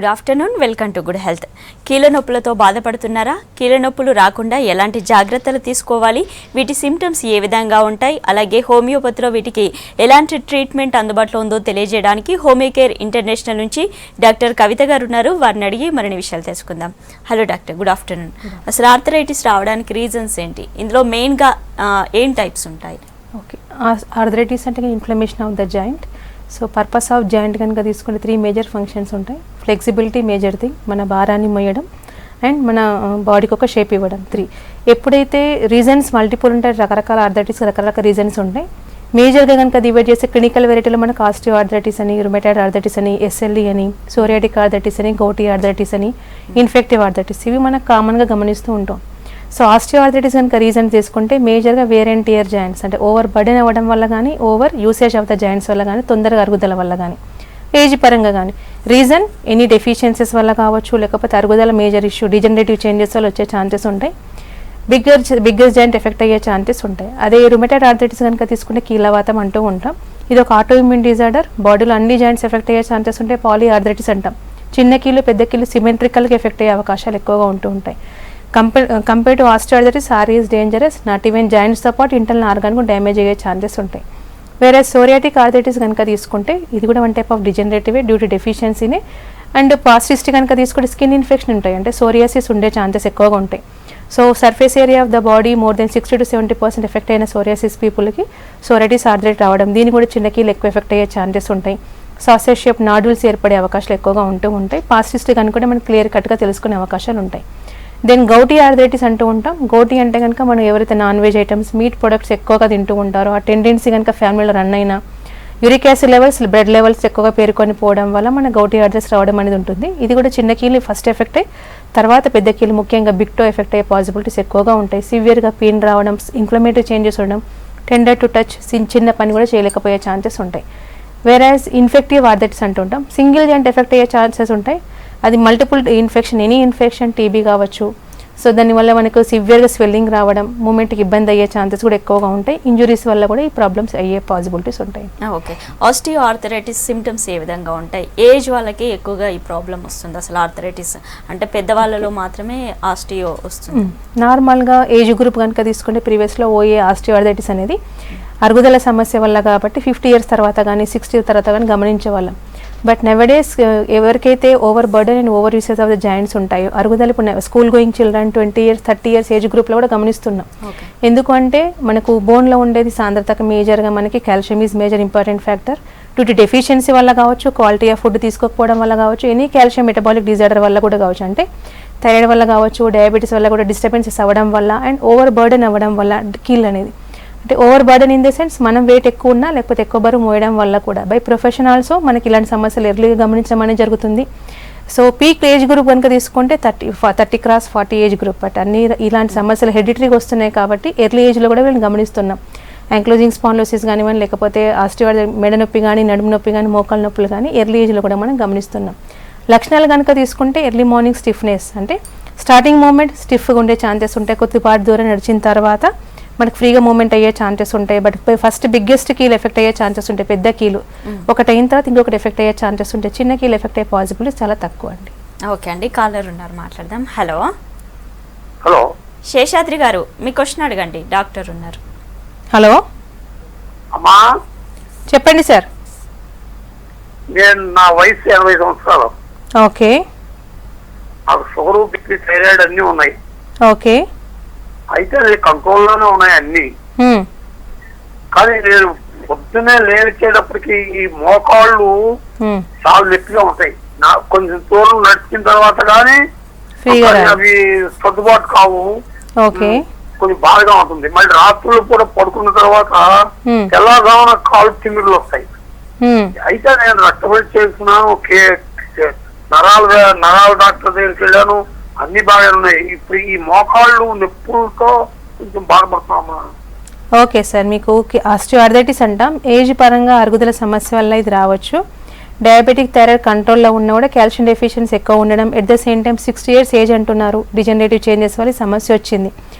Good afternoon, welcome to good health. కీళ్ళ నొప్పులతో బాధపడుతున్నారా? కీళ్ళ నొప్పులు రాకుండా ఎలాంటి జాగ్రత్తలు తీసుకోవాలి, వీటి సిమ్టమ్స్ ఏ విధంగా ఉంటాయి, అలాగే హోమియోపతిలో వీటికి ఎలాంటి ట్రీట్మెంట్ అందుబాటులో ఉందో తెలియజేయడానికి హోమియోకేర్ ఇంటర్నేషనల్ నుంచి డాక్టర్ కవిత గారు ఉన్నారు. వారిని అడిగి మరిన్ని విషయాలు తెలుసుకుందాం. Hello doctor, good afternoon. అసలు ఆర్థరైటిస్ రావడానికి రీజన్స్ ఏంటి? ఇందులో మెయిన్గా ఏం టైప్స్ ఉంటాయి? ఓకే, ఆర్థరైటిస్ అంటే inflammation of the joint. So purpose of joint కనుక తీసుకుంటే 3 మేజర్ ఫంక్షన్స్ ఉంటాయి. ఫ్లెక్సిబిలిటీ మేజర్ థింగ్, మన భారాన్ని మోయడం, అండ్ మన బాడీకి ఒక షేప్ ఇవ్వడం. 3 ఎప్పుడైతే రీజన్స్ మల్టిపుల్ ఉంటాయి, రకరకాల ఆర్థరైటిస్ రకరకాల రీజన్స్ ఉంటాయి. మేజర్గా కనుక డివైడ్ చేస్తే క్లినికల్ వెరైటీలో మనకు ఆస్టియో ఆర్థరైటిస్ అని, రుమటాయిడ్ ఆర్థరైటిస్ అని, ఎస్ఎల్ఈ అని, సోరియాటిక్ ఆర్థరైటిస్ అని, గౌటీ ఆర్థరైటిస్ అని, ఇన్ఫెక్టివ్ ఆర్థరైటిస్, ఇవి మనకు కామన్గా గమనిస్తూ ఉంటాం. సో ఆస్టియో ఆర్థరైటిస్ కనుక రీజన్ తీసుకుంటే మేజర్గా వేర్ అండ్ టియర్ జాయింట్స్, అంటే ఓవర్ బర్డెన్ అవ్వడం వల్ల కానీ, over usage of the joints వల్ల కానీ, తొందరగా అరుగుదల వల్ల కానీ, ఏజ్ పరంగా కానీ. రీజన్ ఎనీ డెఫిషియన్సీస్ వల్ల కావచ్చు, లేకపోతే అరుగుదల మేజర్ ఇష్యూ డిజనరేటివ్ చేంజెస్ వల్ల వచ్చే ఛాన్సెస్ ఉంటాయి. బిగ్గర్ జాయింట్ ఎఫెక్ట్ అయ్యే ఛాన్సెస్ ఉంటాయి. అదే రుమటాయిడ్ ఆర్థరైటిస్ కనుక తీసుకుంటే కీళ్ళవాతం అంటూ ఉంటాం. ఇది ఒక ఆటో ఇమ్యూన్ డిజార్డర్, బాడీలో అన్ని జాయింట్స్ ఎఫెక్ట్ అయ్యే ఛాన్సెస్ ఉంటాయి. పాలీ ఆర్థరైటిస్ అంటాం. చిన్న కీళ్ళు పెద్ద కీళ్ళు సిమెట్రికల్గా ఎఫెక్ట్ అయ్యే అవకాశాలు ఎక్కువగా ఉంటూ ఉంటాయి. Compare to osteoarthritis, R is dangerous, not even జాయింట్స్తో పాటు ఇంటర్నల్ ఆర్గాన్ కూడా డ్యామేజ్ అయ్యే ఛాన్సెస్ ఉంటాయి. వేరే సోరియాటిక్ ఆర్థరైటిస్ కనుక తీసుకుంటే ఇది కూడా 1 type of degenerative due to డెఫిషియన్సీనే. అండ్ పాస్టిస్ట్ కనుక తీసుకుంటే స్కిన్ ఇన్ఫెక్షన్ ఉంటాయి, అంటే సోరియాసిస్ ఉండే ఛాన్సెస్ ఎక్కువగా ఉంటాయి. So surface area of the body more than 60 to 70% effect అయిన సోరియాసిస్ పీపుల్కి సోరియాటిస్ ఆర్థరైటిస్ రావడం, దీని కూడా చిన్న కీళ్ళు ఎక్కువ ఎఫెక్ట్ అయ్యే ఛాన్సెస్ ఉంటాయి. సాసేజ్ షేప్ నాడ్యూల్స్ ఏర్పడే అవకాశాలు ఎక్కువగా ఉంటూ ఉంటాయి. పాస్టిస్ట్ కనుక మనకు క్లియర్ కట్గా తెలుసుకునే అవకాశాలు ఉంటాయి. దెన్ గౌటీ ఆర్థరైటిస్ అంటూ ఉంటాం. గౌటీ అంటే కనుక మనం ఎవరైతే non veg items, meet products ఎక్కువగా తింటూ ఉంటారో, ఆ టెండెన్సీ కనుక ఫ్యామిలీలో రన్ అయినా, uric acid levels, blood levels ఎక్కువగా పేరుకొని పోవడం వల్ల మన గౌటీ ఆర్థరైటిస్ రావడం అనేది ఉంటుంది. ఇది కూడా చిన్న కీళ్ళు ఫస్ట్ ఎఫెక్ట్ అయ్యి తర్వాత పెద్ద కీళ్ళు, ముఖ్యంగా బిగ్ టో ఎఫెక్ట్ అయ్యే పాసిబిలిటీస్ ఎక్కువగా ఉంటాయి. సివియర్గా పెయిన్ రావడం, ఇన్ఫ్లమేటరీ చేంజెస్ ఉండడం, టెండర్ టు టచ్, చిన్న పని కూడా చేయలేకపోయే ఛాన్సెస్ ఉంటాయి. వేరేస్ ఇన్ఫెక్టివ్ ఆర్థరైటిస్ అంటుంటాం. సింగిల్ జాయింట్ ఎఫెక్ట్ అయ్యే ఛాన్సెస్ ఉంటాయి. అది multiple infection, any infection, TB కావచ్చు. సో దానివల్ల మనకు సివియర్గా స్వెల్లింగ్ రావడం, మూమెంట్కి ఇబ్బంది అయ్యే ఛాన్సెస్ కూడా ఎక్కువగా ఉంటాయి. ఇంజురీస్ వల్ల కూడా ఈ ప్రాబ్లమ్స్ అయ్యే పాసిబిలిటీస్ ఉంటాయి. ఓకే, ఆస్టియో ఆర్థరైటిస్ సిమ్టమ్స్ ఏ విధంగా ఉంటాయి? ఏజ్ వాళ్ళకి ఎక్కువగా ఈ ప్రాబ్లం వస్తుంది. అసలు ఆర్థరైటిస్ అంటే పెద్దవాళ్ళలో మాత్రమే ఆస్టియో వస్తుంది. నార్మల్గా ఏజ్ గ్రూప్ కనుక తీసుకుంటే ప్రీవియస్లో ఓఏ ఆస్టియో ఆర్థరైటిస్ అనేది అరుగుదల సమస్య వల్ల కాబట్టి 50 years తర్వాత కానీ 60 years తర్వాత కానీ గమనించేవాళ్ళం. బట్ నెవడేస్ ఎవరికైతే over burden and over usage of the joints ఉంటాయో, అరుగుదల ఇప్పుడు school going children 20 years 30 years age గ్రూప్లో కూడా గమనిస్తున్నాం. ఎందుకంటే మనకు బోన్లో ఉండేది సాంద్రతకు మేజర్గా మనకి calcium is major important factor. Due to deficiency వల్ల కావచ్చు, క్వాలిటీ ఆఫ్ ఫుడ్ తీసుకోకపోవడం వల్ల కావచ్చు, ఎనీ కాల్షియం మెటబాలిక్ డిజార్డర్ వల్ల కూడా కావచ్చు, అంటే థైరాయిడ్ వల్ల కావచ్చు, డయాబెటీస్ వల్ల కూడా డిస్టర్బెన్సెస్ అవ్వడం వల్ల, అండ్ ఓవర్ బర్డెన్ అవ్వడం వల్ల కీళ్ళు అనేది, అంటే over burden in the sense మనం వెయిట్ ఎక్కువ ఉన్నా లేకపోతే ఎక్కువ బరువు మోయడం వల్ల కూడా బై ప్రొఫెషన్ ఆల్సో మనకి ఇలాంటి సమస్యలు ఎర్లీగా గమనించడం అనేది జరుగుతుంది. సో పీక్ ఏజ్ గ్రూప్ కనుక తీసుకుంటే 30 క్రాస్ 40 ఏజ్ గ్రూప్. బట్ అన్ని ఇలాంటి సమస్యలు హెరిడిటరీగా వస్తున్నాయి కాబట్టి ఎర్లీ ఏజ్లో కూడా వీళ్ళని గమనిస్తున్నాం. యాంక్లోజింగ్ స్పాండిలోసిస్ కానివ్వండి, లేకపోతే ఆస్టియోఆర్థరైటిస్ మెడ నొప్పి కానీ, నడుము నొప్పి కానీ, మోకాల నొప్పులు కానీ ఎర్లీ ఏజ్లో కూడా మనం గమనిస్తున్నాం. లక్షణాలు కనుక తీసుకుంటే ఎర్లీ మార్నింగ్ స్టిఫ్నెస్, అంటే స్టార్టింగ్ మూమెంట్ స్టిఫ్గా ఉండే ఛాన్సెస్ ఉంటాయి. కొద్దిపాటి దూరం నడిచిన తర్వాత మనకు ఫ్రీగా మూమెంట్ అయ్యే ఛాన్సెస్ ఉంటాయి. బట్ ఫస్ట్ బిగ్గెస్ట్ కీలు ఎఫెక్ట్ అయ్యే ఛాన్సెస్ ఉంటాయి. పెద్ద కీలు ఒకటి అయిన తర్వాత ఇంకొకటి ఎఫెక్ట్ అయ్యే ఛాన్సెస్ ఉంటాయి. చిన్న కీలు ఎఫెక్ట్ అయ్యే పాసిబిలిటీస్ చాలా తక్కువ అండి. ఓకే అండి, కాలర్ ఉన్నారు, మాట్లాడదాం. హలో హలో, శేషాద్రి గారు, మీ క్వశ్చన్ అడగండి, డాక్టర్ ఉన్నారు. హలో అమ్మా, చెప్పండి సార్. నా వయసు 80 సంవత్సరాలు. ఓకే, నాకు షుగర్, బీపీ, థైరాయిడ్ అన్నీ ఉన్నాయి. ఓకే, అయితే అది కంట్రోల్లోనే ఉన్నాయి అన్ని. కానీ నేను పొద్దునే లేచేటప్పటికి ఈ మోకాళ్ళు చాలా నొప్పిగా ఉంటాయి. నాకు కొంచెం దూరం నడిచిన తర్వాత కానీ అవి సర్దుబాటు కావు. కొంచెం బాధగా ఉంటుంది. మళ్ళీ రాత్రులు కూడా పడుకున్న తర్వాత తెల్లగాన కాళ్ళు తిమ్మిర్లు వస్తాయి. అయితే నేను రక్త పరీక్ష చేస్తున్నాను, నరాల డాక్టర్ దగ్గరికి వెళ్ళాను, అన్ని బాగా ఉన్నాయి. ఇప్పుడు ఈ మోకాళ్ళు నొప్పులతో కొంచెం బాధపడుతున్నామా? ఓకే సార్, మీకు ఆస్టియోఆర్థరైటిస్ అంటాం. ఏజ్ పరంగా అరుగుదల సమస్య వల్ల ఇది రావచ్చు. డయాబెటిక్ థైరాయిడ్ కంట్రోల్లో ఉన్నా కూడా కాల్షియం డెఫిషియన్సీ ఎక్కువ ఉండడం, at the same time 60 years age అంటున్నారు, డిజనరేటివ్ చేంజెస్ వల్ల సమస్య వచ్చింది.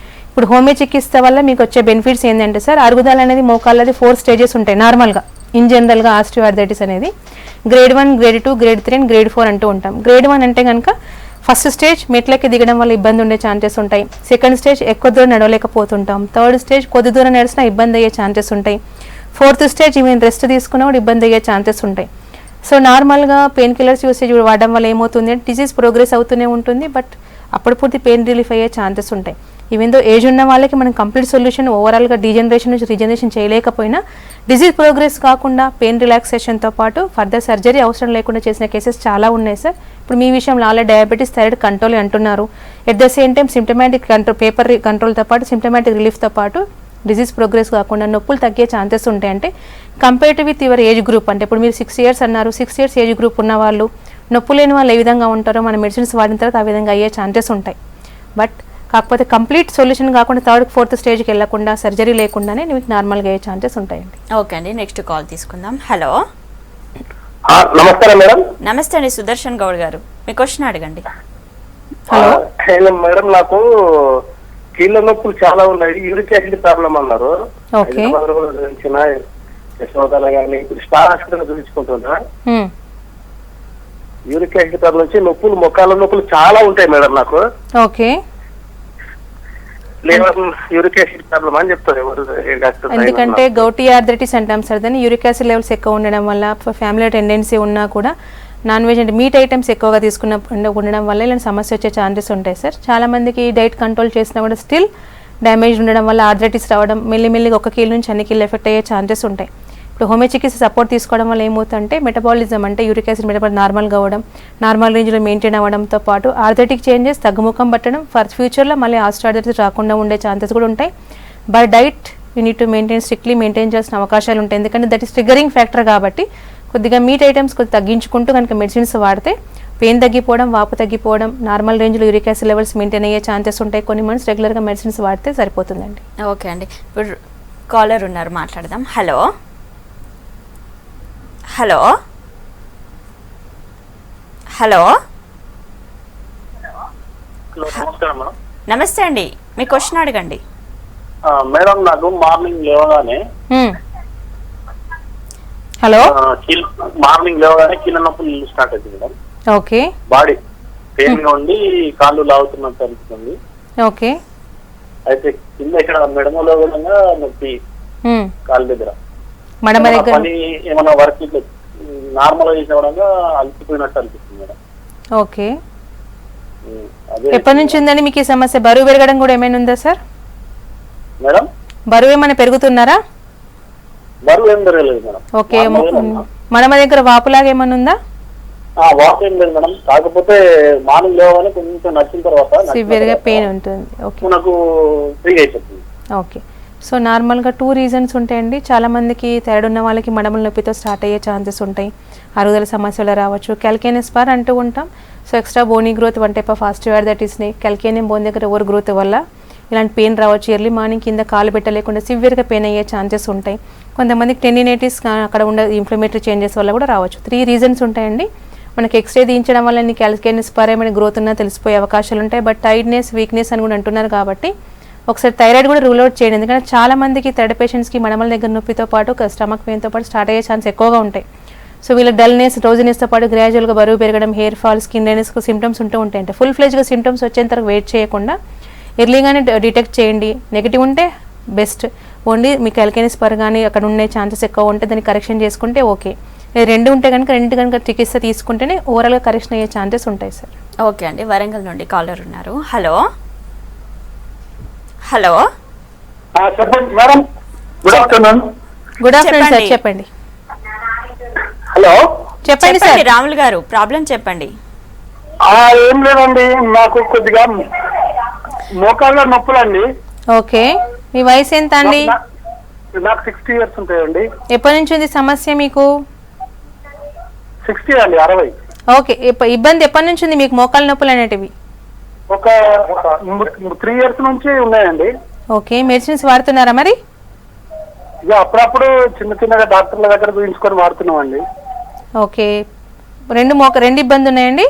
ఇప్పుడు హోమియో చికిత్స వల్ల మీకు వచ్చే బెనిఫిట్స్ ఏంటంటే సార్, అరుగుదల అనేది మోకాళ్ళది 4 stages ఉంటాయి నార్మల్గా. ఇన్ జనరల్గా ఆస్టియోఆర్థరైటిస్ అనేది grade 1, grade 2, grade 3 and grade 4 అంటూ ఉంటాం. గ్రేడ్ 1 అంటే కనుక ఫస్ట్ స్టేజ్ మెట్లకి దిగడం వల్ల ఇబ్బంది ఉండే ఛాన్సెస్ ఉంటాయి. సెకండ్ స్టేజ్ ఎక్కువ దూరం నడవలేకపోతుంటాం. థర్డ్ స్టేజ్ కొద్ది దూరం నడిచినా ఇబ్బంది అయ్యే ఛాన్సెస్ ఉంటాయి. ఫోర్త్ స్టేజ్ ఈవెన్ రెస్ట్ తీసుకున్నా కూడా ఇబ్బంది అయ్యే ఛాన్సెస్ ఉంటాయి. సో నార్మల్గా పెయిన్ కిల్లర్స్ యూసేజ్ వాడడం వల్ల ఏమవుతుంది అంటే డిసీజ్ ప్రోగ్రెస్ అవుతూనే ఉంటుంది, బట్ అప్పుడు పూర్తి పెయిన్ రిలీఫ్ అయ్యే ఛాన్సెస్ ఉంటాయి. ఈవెన్ దో ఏజ్ ఉన్న వాళ్ళకి మనం కంప్లీట్ సొల్యూషన్ ఓవరాల్గా డీజనరేషన్ నుంచి రీజనరేషన్ చేయలేకపోయినా డిసీజ్ ప్రోగ్రెస్ కాకుండా పెయిన్ రిలాక్సేషన్తో పాటు ఫర్దర్ సర్జరీ అవసరం లేకుండా చేసిన కేసెస్ చాలా ఉన్నాయి సార్. ఇప్పుడు మీ విషయంలో ఆల్రెడీ డయాబెటీస్, థైరాయిడ్ కంట్రోల్ అంటున్నారు. At the same time symptomatic control, paper కంట్రోల్తో పాటు సిమ్టమాటిక్ రిలీఫ్తో పాటు డిసీజ్ ప్రోగ్రెస్ కాకుండా నొప్పులు తగ్గే ఛాన్సెస్ ఉంటాయి. అంటే compared with your age group, అంటే ఇప్పుడు మీరు 6 years అన్నారు, 6 years ఏజ్ గ్రూప్ ఉన్న వాళ్ళు, నొప్పు లేని వాళ్ళు ఏ విధంగా ఉంటారో మన మెడిసిన్స్ వాడిన తర్వాత ఆ విధంగా అయ్యే ఛాన్సెస్ ఉంటాయి. బట్ కాకపోతే కంప్లీట్ సొల్యూషన్ కాకుండా 3rd, 4th స్టేజ్కి వెళ్ళకుండా సర్జరీ లేకుండానే మీకు నార్మల్గా అయ్యే ఛాన్సెస్ ఉంటాయండి. ఓకే అండి, నెక్స్ట్ కాల్ తీసుకుందాం. హలో, నమస్కారం మేడం. నమస్తే అండి, సుదర్శన్ గౌడ్ గారు, మీ క్వశ్చన్ అడగండి. హలో మేడం, నాకు కీళ్ళ నొప్పులు చాలా ఉన్నాయి, యూరిక్ యాసిడ్ ప్రాబ్లం అన్నారు. ఓకే, యశోదన గానీ ఇప్పుడు స్టార్ హాస్పిటల్ చూపించుకుంటున్నా. యూరిక్ యాసిడ్ ప్రాబ్లం నుంచి నొప్పులు, మొక్కల నొప్పులు చాలా ఉంటాయి మేడం నాకు. ఓకే, యూరిక్ యాసిడ్ ప్రాబ్లం అని చెప్తారు ఎవరు డాక్టర్. ఎందుకంటే గౌటీ ఆర్థరైటిస్ అంటాం సార్ దాన్ని. యూరిక్ యాసిడ్ లెవెల్స్ ఎక్కువ ఉండడం వల్ల, ఫ్యామిలీ టెండెన్సీ ఉన్నా కూడా నాన్ వెజ్ అంటే మీట్ ఐటమ్స్ ఎక్కువగా ఉండడం వల్ల ఇలాంటి సమస్య వచ్చే ఛాన్సెస్ ఉంటాయి సార్. చాలా మందికి డైట్ కంట్రోల్ చేసినా కూడా స్టిల్ డ్యామేజ్ ఉండడం వల్ల ఆర్థరైటిస్ రావడం, మెల్లిమెల్లిగా 1 కీలు నుంచి అన్ని కీళ్ళు ఎఫెక్ట్ అయ్యే ఛాన్సెస్ ఉంటాయి. ఇప్పుడు హోమియో చికిత్స సపోర్ట్ తీసుకోవడం వల్ల ఏమవుతుందంటే మెటబాలిజం, అంటే యూరిక్ యాసిడ్ మెటబాలిజం నార్మల్గా అవ్వడం, నార్మల్ రేంజ్లో మెయింటైన్ అవ్వడంతో పాటు ఆర్థరైటిక్ చేంజెస్ తగ్గుముఖం పట్టడం, ఫ్యూచర్లో మళ్ళీ ఆస్టియోఆర్థరైటిస్ రాకుండా ఉండే ఛాన్సెస్ కూడా ఉంటాయి. By diet you need to maintain, strictly maintain చేసిన అవకాశాలు ఉంటాయి. ఎందుకంటే దట్ ఈస్ ట్రిగరింగ్ ఫ్యాక్టర్ కాబట్టి కొద్దిగా మీట్ ఐటమ్స్ కొద్దిగా తగ్గించుకుంటూ కనుక మెడిసిన్స్ వాడితే పెయిన్ తగ్గిపోవడం, వాపు తగ్గిపోవడం, నార్మల్ రేంజ్లో యూరిక్ యాసిడ్ లెవెల్స్ మెయింటైన్ అయ్యే ఛాన్సెస్ ఉంటాయి. కొన్ని మంత్స్ రెగ్యులర్గా మెడిసిన్స్ వాడితే సరిపోతుందండి. ఓకే అండి, ఇప్పుడు కాలర్ ఉన్నారు, మాట్లాడదాం. హలో, హలో, హలో, నమస్కారం మేడం. నమస్తే అండి, మీ క్వశ్చన్ అడగండి. మేడం, నాకు మార్నింగ్ లేవగానే హలో, కీళ్ళ నొప్పులు స్టార్ట్ అవుతుంది మేడం. ఓకే, బాడీ పెయిన్ గా ఉండి కాళ్ళు లాగుతున్నట్టు అనిపిస్తుంది. ఓకే, అయితే కింద ఇక్కడ మెడమలో విధంగా నొప్పి కాళ్ళ దగ్గర, మడమ దగ్గర పని ఏమైనా వర్క్ నార్మల్ గా చేసిన విధంగా అలసిపోయినట్టు అనిపిస్తుంది మేడం. ఓకే, ఎప్పటి నుంచి ఉందండి మీకు ఈ సమస్య? బరువు పెరగడం కూడా ఏమైనా ఉందా సార్? మేడం, బరువు ఏమైనా పెరుగుతున్నారా? బరువు ఏం పెరగలేదు మేడం. ఓకే, మడమ దగ్గర వాపులాగా ఏమైనా ఉందా? వాక్ ఏం లేదు మేడం, కాకపోతే మార్నింగ్ లేవగానే కొంచెం నచ్చిన తర్వాత సివియర్ గా పెయిన్ ఉంటుంది. ఓకే, నాకు ఫ్రీగా అయిపోతుంది. ఓకే, సో నార్మల్గా 2 reasons ఉంటాయండి. చాలా మందికి థైరాయిడ్ ఉన్న వాళ్ళకి మడమల నొప్పితో స్టార్ట్ అయ్యే ఛాన్సెస్ ఉంటాయి. అరుగుదల సమస్యలు రావచ్చు. క్యాల్కేనియస్ స్పార్ అంటూ ఉంటాం. So extra bony growth, 1 type of ఆస్టియోఆర్థరైటిస్ని క్యాల్కేనియం బోన్ దగ్గర ఓవర్ గ్రోత్ వల్ల ఇలాంటి పెయిన్ రావచ్చు. ఎర్లీ మార్నింగ్ కింద కాలు పెట్టలేకుండా సివియర్గా పెయిన్ అయ్యే ఛాన్సెస్ ఉంటాయి. కొంతమందికి టెండినైటిస్, అక్కడ ఉండే ఇన్ఫ్లమేటరీ చేంజెస్ వల్ల కూడా రావచ్చు. 3 reasons ఉంటాయండి. మనకి ఎక్స్రే తీయించడం వల్ల నీకు క్యాల్కేనియస్ స్పార్ ఏమైనా గ్రోత్ ఉన్నా తెలిసిపోయే అవకాశాలు ఉంటాయి. బట్ టైర్డ్నెస్, వీక్నెస్ అని కూడా అంటున్నారు కాబట్టి ఒకసారి థైరాయిడ్ కూడా రూల్ అవుట్ చేయండి. ఎందుకంటే చాలా మందికి థైరాయిడ్ పేషెంట్స్కి మడమల దగ్గర నొప్పితో పాటు స్టమక్ పెయిన్తో పాటు స్టార్ట్ అయ్యే ఛాన్స్ ఎక్కువగా ఉంటాయి. సో వీళ్ళ డల్నెస్, డ్రౌజినెస్తో పాటు గ్రాడ్యువల్గా బరువు పెరగడం, hair fall, skin dryness symptoms ఉంటూ ఉంటాయి. అంటే ఫుల్ ఫ్లెజ్గా సిమ్టమ్స్ వచ్చేంత వరకు వెయిట్ చేయకుండా ఎర్లీగానే డిటెక్ట్ చేయండి. నెగిటివ్ ఉంటే బెస్ట్. ఓన్లీ మీకు క్యాల్కేనియస్ స్పార్ కానీ అక్కడ ఉండే ఛాన్సెస్ ఎక్కువ ఉంటే దాన్ని కరెక్షన్ చేసుకుంటే ఓకే. 2 ఉంటే కనుక 2 కనుక చికిత్స తీసుకుంటేనే ఓవరాల్గా కరెక్షన్ అయ్యే ఛాన్సెస్ ఉంటాయి సార్. ఓకే అండి, వరంగల్ నుండి కాలర్ ఉన్నారు. హలో, హలో, చెప్పండి madam. Good afternoon. Good afternoon sir, చెప్పండి. హలో, చెప్పండి సార్. రాములు గారు, ప్రాబ్లం చెప్పండి. ఏం లేదండి, నాకు కొద్దిగా మోకాళ్ళ నొప్పులండి. ఓకే, మీ వయసు ఎంత అండి? నాకు 60 years ఉంటాయండి. ఎప్పటి నుంచి ఉంది సమస్య మీకు? 60 అండి, 60. ఓకే, ఇబ్బంది ఎప్పటి నుంచి ఉంది మీకు మోకాళ్ళ నొప్పులు అనేటివి? ఒక 3 years నుంచి ఉన్నాయండి. ఓకే, మెడిసిన్స్ వాడుతున్నారా మరి? ఇక అప్పుడప్పుడు చిన్నగా డాక్టర్ల దగ్గర చూపించుకొని వాడుతున్నామండి. ఓకే, 2 ఇబ్బంది ఉన్నాయండి?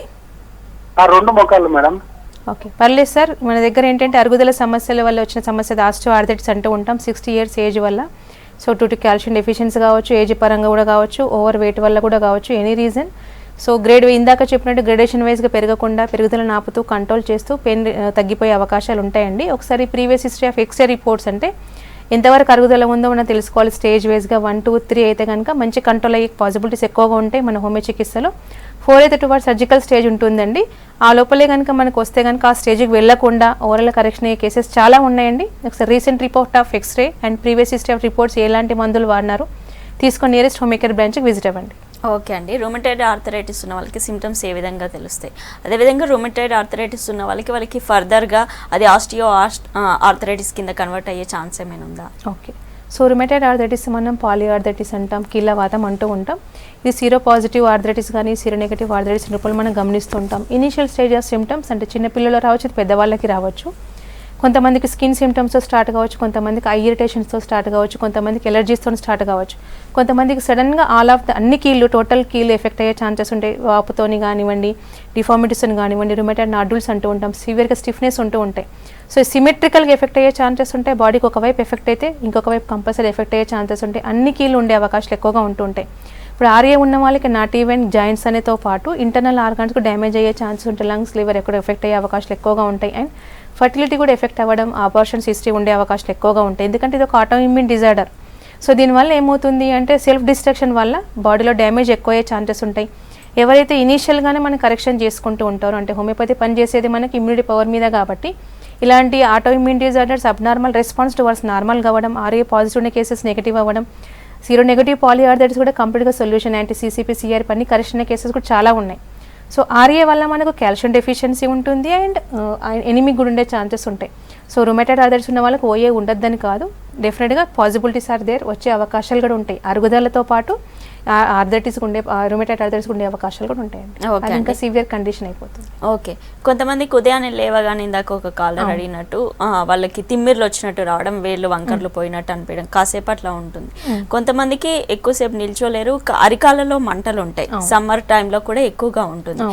2 మోకాళ్ళు మేడం. ఓకే, పర్లేదు సార్. మన దగ్గర ఏంటంటే అరుగుదల సమస్యల వల్ల వచ్చిన సమస్య ఆస్టియోఆర్థరైటిస్ అంటూ ఉంటాం. 60 years ఏజ్ వల్ల సో టు కాల్షియం డెఫిషియన్సీ కావచ్చు, ఏజ్ పరంగా కూడా కావచ్చు, ఓవర్ వెయిట్ వల్ల కూడా కావచ్చు, ఎనీ రీజన్. సో ఇందాక చెప్పినట్టు గ్రేడేషన్ వైజ్గా పెరగకుండా పెరుగుదలను ఆపుతూ కంట్రోల్ చేస్తూ పెయిన్ తగ్గిపోయే అవకాశాలు ఉంటాయండి. ఒకసారి previous history of X-ray reports అంటే ఎంతవరకు అరుగుదల ఉందో మనం తెలుసుకోవాలి. స్టేజ్ వైజ్గా 1, 2, 3 అయితే కనుక మంచి కంట్రోల్ అయ్యే పాసిబిలిటీస్ ఎక్కువగా ఉంటాయి మన హోమియో చికిత్సలో. 4 అయితే టువర్డ్స్ సర్జికల్ స్టేజ్ ఉంటుందండి. ఆ లోపలే కనుక మనకు వస్తే కనుక ఆ స్టేజ్కి వెళ్లకుండా ఓవరాల్ కరెక్షన్ అయ్యే కేసెస్ చాలా ఉన్నాయండి. ఒకసారి recent report of X-ray and previous history of reports ఎలాంటి మందులు వాడినారు తీసుకొని నియరెస్ట్ హోమియో కేర్ బ్రాంచ్కి విజిట్ అవ్వండి. ఓకే అండి. రూమటైడ్ ఆర్థరైటిస్ ఉన్న వాళ్ళకి సిమ్టమ్స్ ఏ విధంగా తెలుస్తాయి? అదేవిధంగా రూమటైడ్ ఆర్థరైటిస్ ఉన్న వాళ్ళకి ఫర్దర్గా అది ఆర్థరైటిస్ కింద కన్వర్ట్ అయ్యే ఛాన్స్ ఏమైనా ఉందా? ఓకే. సో రుమటైడ్ ఆర్థరైటిస్ మనం పాలిఆర్థరైటిస్ అంటాం, కీళ్ళవాతం అంటూ ఉంటాం. ఇది సీరో పాజిటివ్ ఆర్థరైటిస్ కానీ సీరో నెగటివ్ ఆర్థరైటిస్ రూపంలో మనం గమనిస్తుంటాం. ఇనీషియల్ స్టేజ్ ఆఫ్ సిమ్టమ్స్ అంటే చిన్నపిల్లలు రావచ్చు, పెద్దవాళ్ళకి రావచ్చు. కొంతమందికి స్కిన్ సిమ్టమ్స్తో స్టార్ట్ కావచ్చు, కొంతమందికి ఐ ఇరిటేషన్స్తో స్టార్ట్ కావచ్చు, కొంతమందికి ఎలర్జీస్తో స్టార్ట్ కావచ్చు, కొంతమందికి సడన్గా అన్ని కీళ్ళు టోటల్ కీళ్ళు ఎఫెక్ట్ అయ్యే ఛాన్సెస్ ఉంటాయి. వాపుతోని కానివ్వండి, డిఫార్మిటీస్ని కానివ్వండి, రుమటైడ్ నాడ్యూల్స్ అంటూ ఉంటాం, సివియర్గా స్టిఫ్నెస్ ఉంటూ ఉంటాయి. సో సిమెట్రికల్గా ఎఫెక్ట్ అయ్యే ఛాన్సెస్ ఉంటాయి. బాడీకి ఒకవైపు ఎఫెక్ట్ అయితే ఇంకొక వైపు కంపల్సరీ ఎఫెక్ట్ అయ్యే ఛాన్సెస్ ఉంటాయి. అన్ని కీళ్ళు ఉండే అవకాశాలు ఎక్కువగా ఉంటూ ఉంటాయి. ఇప్పుడు ఆర్ఏ ఉన్న వాళ్ళకి నాట్ ఈవెన్ జాయింట్స్ అనేతో పాటు ఇంటర్నల్ ఆర్గాన్స్కు డ్యామేజ్ అయ్యే ఛాన్సెస్ ఉంటాయి. లంగ్స్, లివర్ ఎక్కడ ఎఫెక్ట్ అయ్యే అవకాశాలు ఎక్కువగా ఉంటాయి. అండ్ ఫర్టిలిటీ కూడా ఎఫెక్ట్ అవ్వడం, అబార్షన్స్ హిస్టరీ ఉండే అవకాశాలు ఎక్కువగా ఉంటాయి. ఎందుకంటే ఇది ఒక ఆటోఇమ్యూన్ డిజార్డర్. సో దీనివల్ల ఏమవుతుంది అంటే సెల్ఫ్ డిస్ట్రక్షన్ వల్ల బాడీలో డ్యామేజ్ ఎక్కువ అయ్యే ఛాన్సెస్ ఉంటాయి. ఎవరైతే ఇనీషియల్గానే మనం కరెక్షన్ చేసుకుంటూ ఉంటారో, అంటే హోమియోపతి పనిచేసేది మనకి ఇమ్యూనిటీ పవర్ మీద కాబట్టి ఇలాంటి autoimmune disorders abnormal response towards normal అవ్వడం, ఆర్ఏ పాజిటివ్ ఉన్న కేసెస్ నెగిటివ్ అవ్వడం, సీరో నెగిటివ్ పాలిఆర్థరైటిస్ కూడా కంప్లీట్గా సొల్యూషన్, యాంటీ సిసిపి, సిఆర్పి అన్ని కరెక్షన్ కేసెస్ కూడా చాలా ఉన్నాయి. సో ఆర్ఏ వల్ల మనకు కాల్షియం డెఫిషియన్సీ ఉంటుంది అండ్ ఎనిమిక్ కూడా ఉండే ఛాన్సెస్ ఉంటాయి. సో రుమటైడ్ ఆర్థరైటిస్ ఉన్న వాళ్ళకి ఓఏ ఉండద్దని కాదు, డెఫినెట్గా పాసిబిలిటీస్ ఆర్ దేర్, వచ్చే అవకాశాలు కూడా ఉంటాయి. అరుగుదలతో పాటు ఆర్థరైటిస్ ఉండే రుమటైడ్ ఆర్థరైటిస్ ఉండే అవకాశాలు కూడా ఉంటాయి. అది ఇంకా సివియర్ కండిషన్ అయిపోతుంది. ఓకే. కొంతమందికి ఉదయాన్నే లేవగానే ఇందాక ఒక కాలర్ అడిగినట్టు వాళ్ళకి తిమ్మిర్లు వచ్చినట్టు రావడం, వేళ్ళు వంకర్లు పోయినట్టు అనిపించడం కాసేపు అట్లా ఉంటుంది. కొంతమందికి ఎక్కువసేపు నిల్చోలేరు, అరికాలలో మంటలు ఉంటాయి, సమ్మర్ టైంలో కూడా ఎక్కువగా ఉంటుంది.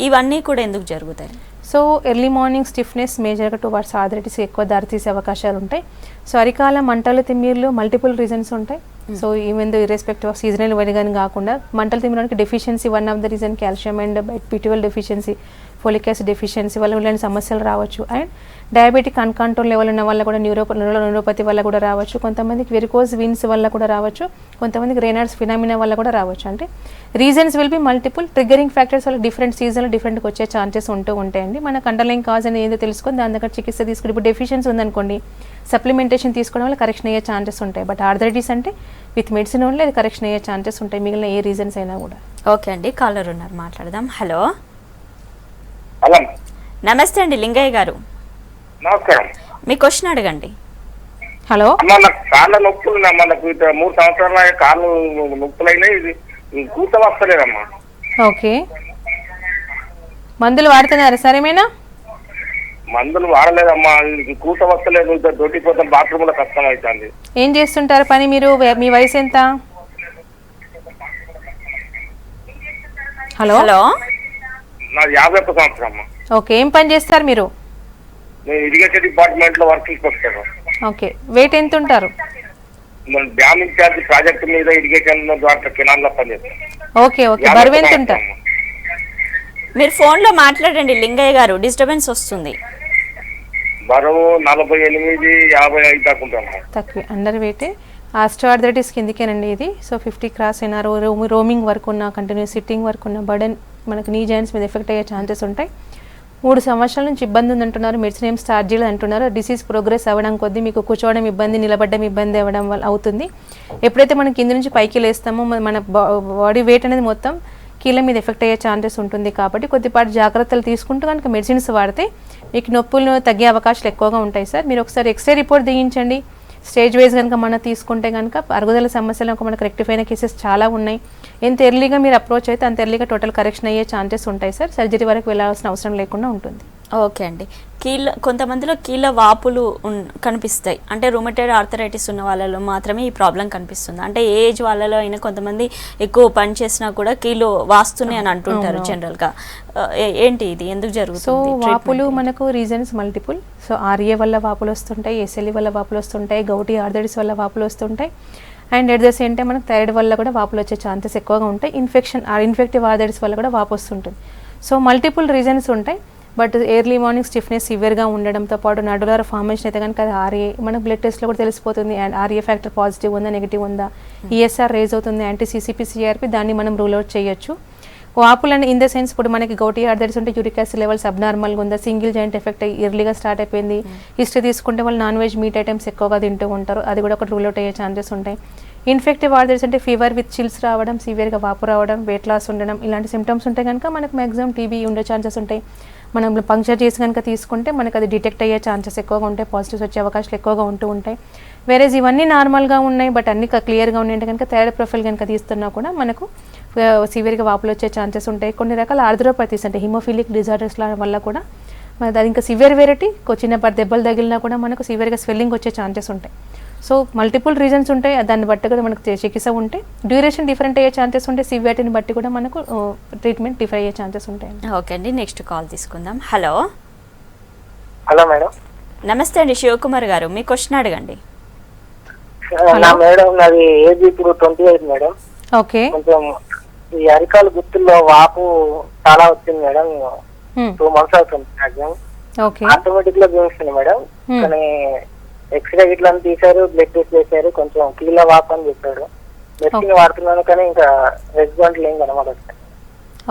ఇవన్నీ కూడా ఎందుకు జరుగుతాయి? సో ఎర్లీ మార్నింగ్ స్టిఫ్నెస్ మేజర్గా టువర్డ్స్ ఆర్థరైటిస్ ఎక్కువ దారితీసే అవకాశాలు ఉంటాయి. సో అరికాల మంటలు, తిమ్మిర్లు మల్టిపుల్ రీజన్స్ ఉంటాయి. So even though irrespective of seasonal వైరగాని కాకుండా మంటలు తిమ్మడానికి deficiency one of the reason, calcium and B12 deficiency, folic acid deficiency వల్ల ఇలాంటి సమస్యలు రావచ్చు. అండ్ డయాబెటిక్ అన్కంట్రోల్ లెవెల్ ఉన్న వల్ల కూడా న్యూరోపతి వల్ల కూడా రావచ్చు. కొంతమందికి వెరికోజ్ వీన్స్ వల్ల కూడా రావచ్చు. కొంతమందికి రేనార్డ్స్ ఫినామినా వల్ల కూడా రావచ్చు. అంటే reasons will be multiple. Triggering factors వల్ల డిఫరెంట్ సీజన్లో డిఫరెంట్గా వచ్చే ఛాన్సెస్ ఉంటూ ఉంటాయండి. మనకు అండర్లైన్ కాజ్ అనేది ఏదో తెలుసుకొని దాని దగ్గర చికిత్స తీసుకుని, ఇప్పుడు డెఫిషియన్సీ ఉందనుకోండి, సప్లిమెంటేషన్ తీసుకోవడం వల్ల కరెక్షన్ అయ్యే ఛాన్సెస్ ఉంటాయి. బట్ ఆర్థరైటిస్ అంటే విత్ మెడిసిన్ ఓన్లీ అది కరెక్షన్ అయ్యే ఛాన్సెస్ ఉంటాయి, మిగిలిన ఏ రీజన్స్ అయినా కూడా. ఓకే అండి, కాలర్ ఉన్నారు, మాట్లాడదాం. హలో హలో, నమస్తే అండి లింగయ్య గారు. నమస్కారం. మీ క్వశ్చన్ అడగండి. హలో అమ్మ, నాకు కాళ్ళ నొప్పులు, మనకు 3 సంవత్సరాల కాళ్ళు నొప్పులైనా ఇది కూత వస్తలేదమ్మా. ఓకే, మందులు వాడుతున్నారు సరేమేనా? మందులు వాడలేదమ్మా, కూత వస్తలేదు, దొడ్డిపోతాం, బాత్రూమ్ లో కష్టం అవుతుంది. ఏం చేస్తుంటారు పని మీరు? మీ వయసు ఎంత? హలో హలో, నాది 51 సంవత్సరం అమ్మా. ఓకే, ఏం పని చేస్తారు మీరు? నేను ఇరిగేషన్ డిపార్ట్మెంట్ లో వర్క్ వస్తాను. ఓకే, వెయిట్ ఎంత ఉంటారు? డ్యామ్ ఇన్ఛార్జ్ ప్రాజెక్ట్ మీద ఇరిగేషన్ ద్వారా కెనాల్ లో పనిచేస్తాను. ఓకే ఓకే, బరువు ఎంత ఉంటారు? మీరు ఫోన్ లో మాట్లాడండి లింగయ్య గారు, డిస్టర్బెన్స్ వస్తుంది. బరువు 48, 55 దాకా ఉంటాను. తక్కువ, అండర్ వెయిట్. ఆస్టియోఆర్థరైటిస్ కిందికేనండి ఇది. సో 50 క్రాస్ అయినా, రోమింగ్ వర్క్ ఉన్న, కంటిన్యూస్ సిట్టింగ్ వర్క్ ఉన్న, బర్డెన్ మనకు నీ జాయింట్స్ మీద ఎఫెక్ట్ అయ్యే ఛాన్సెస్ ఉంటాయి. 3 సంవత్సరాల నుంచి ఇబ్బంది ఉంది అంటున్నారు, మెడిసిన్ ఏం స్టార్ట్ చేయలేదు అంటున్నారు. డిసీజ్ ప్రోగ్రెస్ అవ్వడం కొద్దీ మీకు కూర్చోవడం ఇబ్బంది, నిలబడడం ఇబ్బంది అవ్వడం వల్ల అవుతుంది. ఎప్పుడైతే మనం కింద నుంచి పైకి లేస్తామో మన బాడీ వెయిట్ అనేది మొత్తం కీళ్ళ మీద ఎఫెక్ట్ అయ్యే ఛాన్సెస్ ఉంటుంది. కాబట్టి కొద్దిపాటి జాగ్రత్తలు తీసుకుంటూ కనుక మెడిసిన్స్ వాడితే మీకు నొప్పులు తగ్గే అవకాశాలు ఎక్కువగా ఉంటాయి సార్. మీరు ఒకసారి ఎక్స్రే రిపోర్ట్ దిగించండి. స్టేజ్ వైజ్ కనుక మనం తీసుకుంటే కనుక అరుగుదల సమస్యలు మనకు రెక్టిఫై అయిన కేసెస్ చాలా ఉన్నాయి. ఎంత ఎర్లీగా మీరు అప్రోచ్ అయితే అంత ఎర్లీగా టోటల్ కరెక్షన్ అయ్యే ఛాన్సెస్ ఉంటాయి సార్. సర్జరీ వరకు వెళ్ళాల్సిన అవసరం లేకుండా ఉంటుంది. ఓకే అండి. కొంతమందిలో కీళ్ళ వాపులు కనిపిస్తాయి, అంటే రూమటైడ్ ఆర్థరైటిస్ ఉన్న వాళ్ళలో మాత్రమే ఈ ప్రాబ్లం కనిపిస్తుంది. అంటే ఏజ్ వాళ్ళలో అయినా కొంతమంది ఎక్కువ పని చేసినా కూడా కీళ్ళు వాస్తున్నాయి అని అంటుంటారు జనరల్గా. ఏంటి ఇది, ఎందుకు జరుగుతుంది? సో వాపులు మనకు రీజన్స్ మల్టిపుల్. సో ఆర్ఏ వల్ల వాపులు వస్తుంటాయి, ఎస్ఎల్ఈ వల్ల వాపులు వస్తుంటాయి, గౌటీ ఆర్థరైటిస్ వల్ల వాపులు వస్తుంటాయి. And at the same time మనకు థైరాయిడ్ వల్ల కూడా వాపులు వచ్చే ఛాన్సెస్ ఎక్కువగా ఉంటాయి. ఇన్ఫెక్టివ్ ఆర్థరైటిస్ వల్ల కూడా వాపు వస్తుంటుంది. సో మల్టిపుల్ రీజన్స్ ఉంటాయి. బట్ ఎర్లీ మార్నింగ్ స్టిఫ్నెస్ సివియర్గా ఉండడంతో పాటు నడులార ఫార్మేషన్ అయితే కనుక అది ఆర్ఏ మనకు బ్లడ్ టెస్ట్లో కూడా తెలిసిపోతుంది. అండ్ ఆర్ఏ ఫ్యాక్టర్ పాజిటివ్ ఉందా నెగిటివ్ ఉందా, ఈఎస్ఆర్ రేజ్ అవుతుంది, యాంటీ సిసిపి దాన్ని మనం రూల్ అవుట్ చేయొచ్చు. వాపులని ఇన్ ద సెన్స్ ఇప్పుడు మనకి గౌటీ ఆర్థరైటిస్ ఉంటే యూరిక్ యాసిడ్ లెవెల్స్ అబ్నార్మల్గా ఉందా, సింగిల్ జాయింట్ ఎఫెక్ట్ ఎర్లీగా స్టార్ట్ అయిపోయింది, హిస్టరీ తీసుకుంటే వాళ్ళు నాన్ వెజ్ మీట్ ఐటమ్స్ ఎక్కువగా తింటూ ఉంటారు, అది కూడా ఒకటి రూల్ అవుట్ అయ్యే ఛాన్సెస్ ఉంటాయి. ఇన్ఫెక్టివ్ ఆర్థరైటిస్ అంటే ఫీవర్ విత్ చిల్స్ రావడం, సివియర్గా వాపు రావడం, వెయిట్ లాస్ ఉండడం, ఇలాంటి సిమ్టమ్స్ ఉంటే కనుక మనకు మ్యాక్సిమం టీబీ ఉండే ఛాన్సెస్ ఉంటాయి. మనం పంక్చర్ చేసి కనుక తీసుకుంటే మనకు అది డిటెక్ట్ అయ్యే ఛాన్సెస్ ఎక్కువగా ఉంటాయి, పాజిటివ్స్ వచ్చే అవకాశాలు ఎక్కువగా ఉంటూ ఉంటాయి. వేరేజ్ ఇవన్నీ నార్మల్గా ఉన్నాయి బట్ అన్ని క్లియర్గా ఉన్నాయంటే కనుక థైరాయిడ్ ప్రొఫైల్ కనుక తీస్తున్నా కూడా మనకు సివియర్గా వాపులు వచ్చే ఛాన్సెస్ ఉంటాయి. కొన్ని రకాల ఆర్థరోపతీస్ అంటే హిమోఫిలిక్ డిజార్డర్స్ వల్ల కూడా మనది అది ఇంకా సివియర్ వెరైటీ, చిన్నపాటి దెబ్బలు తగిలినా కూడా మనకు సివియర్గా స్వెల్లింగ్ వచ్చే ఛాన్సెస్ ఉంటాయి. సో మల్టిపుల్ రీజన్స్ ఉంటాయి, దాన్ని బట్టి కూడా మనకు చికిత్స ఉంటే డ్యూరేషన్ డిఫరెంట్ అయ్యే ఛాన్సెస్ ఉంటాయి, సివియారిటీని బట్టి కూడా మనకు ట్రీట్మెంట్ డిఫర్ అయ్యే ఛాన్సెస్ ఉంటాయి. ఓకే అండి, నెక్స్ట్ కాల్ తీసుకుందాం. Hello hello madam. నమస్తే అండి, శివకుమార్ గారు, మీ క్వశ్చన్ అడగండి. మేడం నాది ఏజ్ ఇప్పుడు 28 మేడం. ఓకే. కొంచెం ఈ అరికాలు గుర్తుల్లో వాపు చాలా వచ్చింది మేడం. 2 months అవుతుంది మ్యాక్సిమం. ఓకే. ఆటోమేటిక్ గా చూపిస్తుంది మేడం. కానీ ఎక్స్రే ఇట్లా తీశారు, బ్లడ్ టెస్ట్ చేశారు, కొంచెం కీళ్ళ వాపు అని చెప్పారు. మెడిసిన్ వాడుతున్నాను కానీ ఇంకా రెస్పాన్స్ ఏం కనబడదు.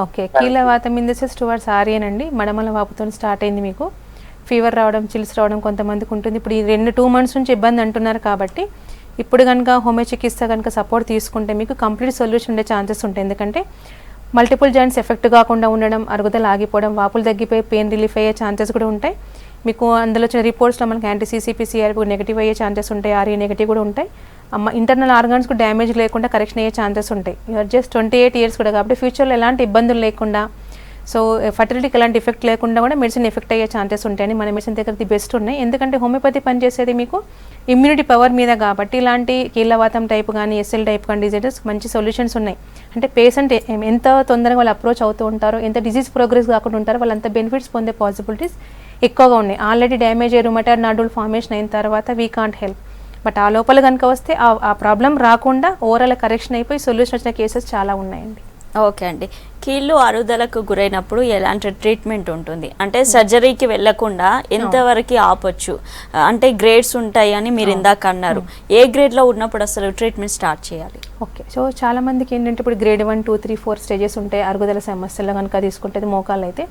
ఓకే, కీళ్ళవాతం ఇన్ ద సెన్స్ టువర్డ్స్ ఆర్యనండి, మడమల వాపుతో స్టార్ట్ అయింది. మీకు ఫీవర్ రావడం, చిల్స్ రావడం కొంతమందికి ఉంటుంది. ఇప్పుడు ఈ 2 months నుంచి ఇబ్బంది అంటున్నారు కాబట్టి ఇప్పుడు కనుక హోమియో చికిత్స కనుక సపోర్ట్ తీసుకుంటే మీకు కంప్లీట్ సొల్యూషన్ ఉండే ఛాన్సెస్ ఉంటాయి. ఎందుకంటే మల్టిపుల్ జాయింట్స్ ఎఫెక్ట్ కాకుండా ఉండడం, అరుగుదల ఆగిపోవడం, వాపులు తగ్గిపోయి పెయిన్ రిలీఫ్ అయ్యే ఛాన్సెస్ కూడా ఉంటాయి. మీకు అందులో వచ్చిన రిపోర్ట్స్లో మనకి యాంటీ సిసిపి నెగిటివ్ అయ్యే ఛాన్సెస్ ఉంటాయి, ఆర్ఏ నెగిటివ్ కూడా ఉంటాయి. ఇంటర్నల్ ఆర్గాన్స్కు డ్యామేజ్ లేకుండా కరెక్షన్ అయ్యే ఛాన్సెస్ ఉంటాయి. యూఆర్ జస్ట్ 28 years కూడా కాబట్టి ఫ్యూచర్లో ఎలాంటి ఇబ్బందులు లేకుండా, సో ఫర్టిలిటీకి ఎలాంటి ఎఫెక్ట్ లేకుండా కూడా మెడిసిన్ ఎఫెక్ట్ అయ్యే ఛాన్సెస్ ఉంటాయని మన మెడిసిన్ దగ్గర ది బెస్ట్ ఉన్నాయి. ఎందుకంటే హోమియోపతి పనిచేసేది మీకు ఇమ్యూనిటీ పవర్ మీద కాబట్టి ఇలాంటి కీళ్ళవాతం టైప్ కానీ ఎస్ఎల్ టైప్ కానీ డిజీజెస్ మంచి సొల్యూషన్స్ ఉన్నాయి. అంటే పేషెంట్ ఎంత తొందరగా వాళ్ళు అప్రోచ్ అవుతూ ఉంటారో, ఎంత డిజీజ్ ప్రోగ్రెస్ కాకుండా ఉంటారో వాళ్ళంత బెనిఫిట్స్ పొందే పాసిబిలిటీస్ ఎక్కువగా ఉన్నాయి. ఆల్రెడీ డ్యామేజ్ అయ్యే రుమటాయిడ్ నాడ్యూల్ ఫార్మేషన్ అయిన తర్వాత వీ కాంట్ హెల్ప్. బట్ ఆ లోపల కనుక వస్తే ఆ ప్రాబ్లం రాకుండా ఓవరాల్ కరెక్షన్ అయిపోయి సొల్యూషన్ వచ్చిన కేసెస్ చాలా ఉన్నాయండి. ఓకే అండి, కీళ్ళు అరుదలకు గురైనప్పుడు ఎలాంటి ట్రీట్మెంట్ ఉంటుంది? అంటే సర్జరీకి వెళ్లకుండా ఎంతవరకు ఆపొచ్చు? అంటే గ్రేడ్స్ ఉంటాయి అని మీరు ఇందాక అన్నారు, ఏ గ్రేడ్లో ఉన్నప్పుడు అసలు ట్రీట్మెంట్ స్టార్ట్ చేయాలి? ఓకే, సో చాలా మందికి ఏంటంటే ఇప్పుడు గ్రేడ్ 1, 2, 3, 4 స్టేజెస్ ఉంటాయి. అరుగుదల సమస్యలు కనుక తీసుకుంటే మోకాళ్ళు అయితే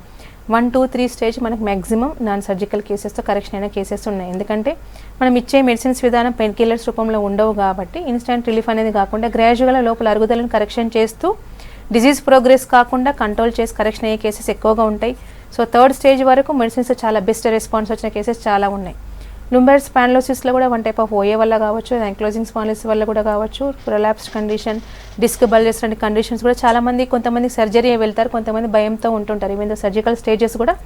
1, 2, 3 స్టేజ్ మనకు మ్యాక్సిమం నాన్ సర్జికల్ కేసెస్తో కరెక్షన్ అయిన కేసెస్ ఉన్నాయి. ఎందుకంటే మనం ఇచ్చే మెడిసిన్స్ విధానం పెయిన్ కిల్లర్స్ రూపంలో ఉండవు కాబట్టి ఇన్స్టెంట్ రిలీఫ్ అనేది కాకుండా గ్రాడ్యువల్గా లోపల అరుగుదలను కరెక్షన్ చేస్తూ డిజీజ్ ప్రోగ్రెస్ కాకుండా కంట్రోల్ చేసి కరెక్షన్ అయ్యే కేసెస్ ఎక్కువగా ఉంటాయి. సో 3rd స్టేజ్ వరకు మెడిసిన్స్ చాలా బెస్ట్ రెస్పాన్స్ వచ్చిన కేసెస్ చాలా ఉన్నాయి. లుంబర్ స్పాండిలోసిస్లో కూడా 1 type ఆఫ్ ఓఏ వల్ల కావచ్చు, యాంక్లోజింగ్ స్పాండిలోసిస్ వల్ల కూడా కావచ్చు, ప్రొలాప్స్డ్ కండిషన్, డిస్క్ బల్జెస్ లాంటి కండిషన్స్ కూడా చాలామంది కొంతమంది సర్జరీ వెళ్తారు, కొంతమంది భయంతో ఉంటుంటారు. ఈవెన్ సర్జికల్ స్టేజెస్ కూడా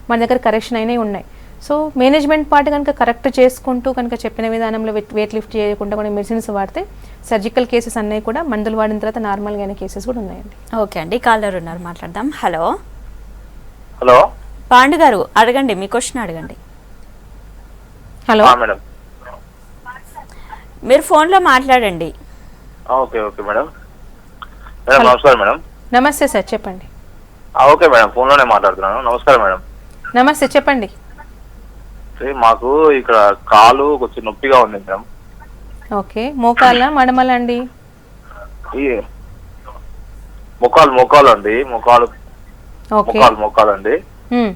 మన దగ్గర కరెక్షన్ అయినవి ఉన్నాయి. సో మేనేజ్మెంట్ పార్ట్ కనుక కరెక్ట్ చేసుకుంటూ కనుక చెప్పిన విధానంలో వెయిట్ లిఫ్ట్ చేయకుండా కూడా మెడిసిన్స్ వాడితే సర్జికల్ కేసెస్ అన్నీ కూడా మందులు వాడిన తర్వాత నార్మల్గా అయిన కేసెస్ కూడా ఉన్నాయండి. ఓకే అండి, కాలర్ ఉన్నారు, మాట్లాడదాం. హలో హలో పాండు గారు, అడగండి, మీ క్వశ్చన్ అడగండి. హలో మేడం, మీరు ఫోన్లో మాట్లాడండి. Okay okay madam. మేడం నమస్కారం మేడం. నమస్తే సార్, చెప్పండి. ఓకే మేడం, ఫోన్లోనే మాట్లాడుతున్నాను. నమస్కారం మేడం. నమస్తే, చెప్పండి. మాకు ఇక్కడ కాలు కొంచెం నొప్పిగా ఉంది మేడం. ఓకే, మోకాళ్ళ మడమల అండి? మొక్కాలు అండి, మొక్కాలు అండి, మ్మ్.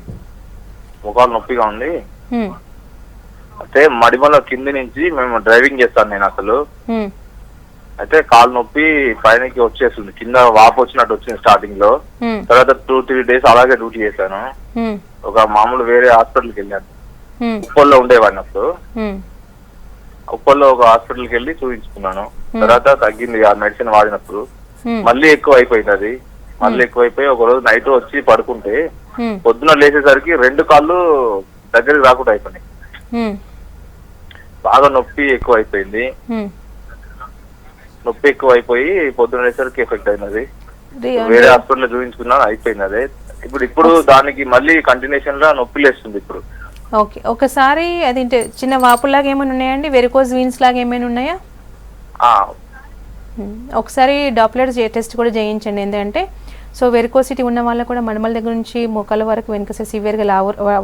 మొక్కాలు నొప్పిగా ఉంది. అయితే మడిమల కింది నుంచి మేము డ్రైవింగ్ చేస్తాను నేను అసలు. అయితే కాలు నొప్పి పైనకి వచ్చేస్తుంది, కింద వాపు వచ్చినట్టు వచ్చింది స్టార్టింగ్ లో. తర్వాత 2-3 days అలాగే డ్యూటీ చేశాను. ఒక మామూలు వేరే హాస్పిటల్కి వెళ్ళాను, ఉప్పల్లో ఉండేవాడిని అప్పుడు. ఉప్పల్లో ఒక హాస్పిటల్కి వెళ్ళి చూపించుకున్నాను. తర్వాత తగ్గింది ఆ మెడిసిన్ వాడినప్పుడు. మళ్ళీ ఎక్కువ అయిపోయింది అది. మళ్ళీ ఎక్కువైపోయి ఒక రోజు నైట్ వచ్చి పడుకుంటే పొద్దున లేచేసరికి 2 కాళ్ళు దగ్గరికి రాకుండా అయిపోయినాయి. బాగా నొప్పి ఎక్కువ అయిపోయింది. నొప్పి ఎక్కువ అయిపోయి పొద్దున లేచేసరికి ఎఫెక్ట్ అయినది. వేరే హాస్పిటల్ చూపించుకున్నా, అయిపోయింది అదే. ఇప్పుడు దానికి మళ్ళీ కంటిన్యూషన్ గా నొప్పి లేస్తుంది ఇప్పుడు. ఓకే, ఒకసారి అది చిన్న వాపులాగా ఏమైనా ఉన్నాయండి? వెరికోజ్ వీన్స్ లాగా ఏమైనా ఉన్నాయా? ఒకసారి డాప్లర్ టెస్ట్ కూడా చేయించండి. ఎందుకంటే సో వెరికోసిటీ ఉన్న వాళ్ళకు కూడా మడమల దగ్గర నుంచి మోకాల వరకు వెనుక సివియర్గా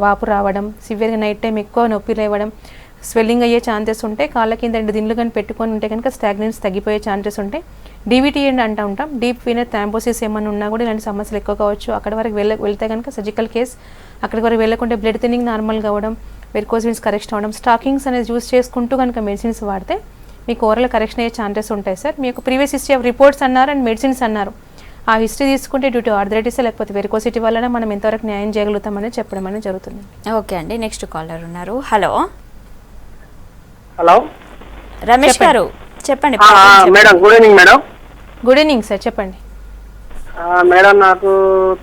వాపు రావడం, సివియర్గా నైట్ టైం ఎక్కువ నొప్పి లేవడం, స్వెల్లింగ్ అయ్యే ఛాన్సెస్ ఉంటాయి. కాళ్ళ కింద 2 దిండ్లు కానీ పెట్టుకొని ఉంటే కనుక స్టాగ్నెన్స్ తగ్గిపోయే ఛాన్సెస్ ఉంటాయి. డీవీటీ అంటూ ఉంటాం. డీప్ వీనర్ థ్రాంబోసిస్ ఏమైనా ఉన్నా కూడా ఇలాంటి సమస్యలు ఎక్కువ కావచ్చు. అక్కడ వరకు వెళ్తే కనుక సర్జికల్ కేస్, అక్కడి వరకు వెళ్ళకుంటే బ్లడ్ థిన్నింగ్ నార్మల్ కావడం, వెరికోస్ వెయిన్స్ కరెక్షన్ అవ్వడం, స్టాకింగ్స్ అనేది యూస్ చేసుకుంటూ కనుక మెడిసిన్స్ వాడితే మీకు ఓవరాల్ కరెక్షన్ అయ్యే ఛాన్సెస్ ఉంటాయి సార్. మీకు ప్రీవియస్ హిస్టరీ ఆఫ్ రిపోర్ట్స్ అన్నారు అండ్ మెడిసిన్స్ అన్నారు. ఆ హిస్టరీ తీసుకుంటే డ్యూ టు ఆర్థరైటిస్ లేకపోతే వెరికోసిటీ వల్ల మనం ఎంతవరకు న్యాయం చేయగలుగుతామని చెప్పడం అనేది జరుగుతుంది. ఓకే అండి, నెక్స్ట్ కాలర్ ఉన్నారు. హలో హలో రమేష్ గారు చెప్పండి. Madam good evening madam. Good evening sir, చెప్పండి. మేడం నాకు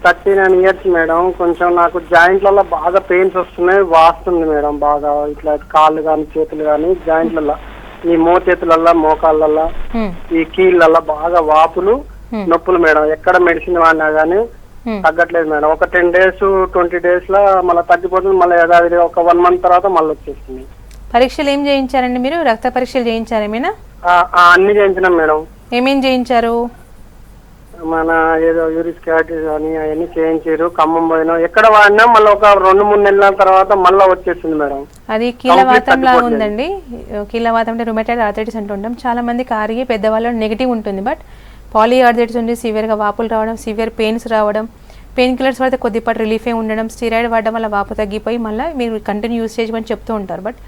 39 ఇయర్స్ మేడం. కొంచెం నాకు జాయింట్లలో బాగా పెయిన్స్ వస్తున్నాయి, వాస్తుంది మేడం బాగా. ఇట్లా కాళ్ళు కానీ చేతులు కానీ జాయింట్లలో, ఈ మోచేతులల్లో మోకాళ్ళల్లో ఈ కీళ్ళల్లో బాగా వాపులు నొప్పులు మేడం. ఎక్కడ మెడిసిన్ వాడినా కానీ తగ్గట్లేదు మేడం. ఒక 10 days 20 days లో మళ్ళీ తగ్గిపోతుంది, మళ్ళీ యథావిధిగా ఒక 1 month తర్వాత మళ్ళీ వచ్చేస్తుంది. పరీక్షలు ఏం చేయించారండి మీరు? రక్త పరీక్షలు చేయించారేమైనా? అన్ని చేయించినాం మేడం. ఏమేం చేయించారు? మన ఏదో యూరిక్ క్యాటిస్ అని అవన్నీ చేయించారు. ఖమ్మం పోయినాం, ఎక్కడ వాడినా మళ్ళీ ఒక 2-3 నెలల తర్వాత మళ్ళీ వచ్చేసింది మేడం. అది కీలవాతం లాగా ఉందండి. కీలవాతం అంటే రుమటైడ్ ఆర్థరైటిస్ అంటుంటాం. చాలా మందికి ఆర్ఏ పెద్దవాళ్ళు నెగిటివ్ ఉంటుంది, బట్ పాలీ ఆర్థరైటిస్ ఉండి సివియర్గా వాపులు రావడం, సివియర్ పెయిన్స్ రావడం, పెయిన్ కిల్లర్స్ వాడితే కొద్దిపాటి రిలీఫే ఉండడం, స్టీరాయిడ్ వాడడం వల్ల వాపు తగ్గిపోయి మళ్ళీ మీరు కంటిన్యూ యూస్ చేయమని చెప్తూ ఉంటారు. బట్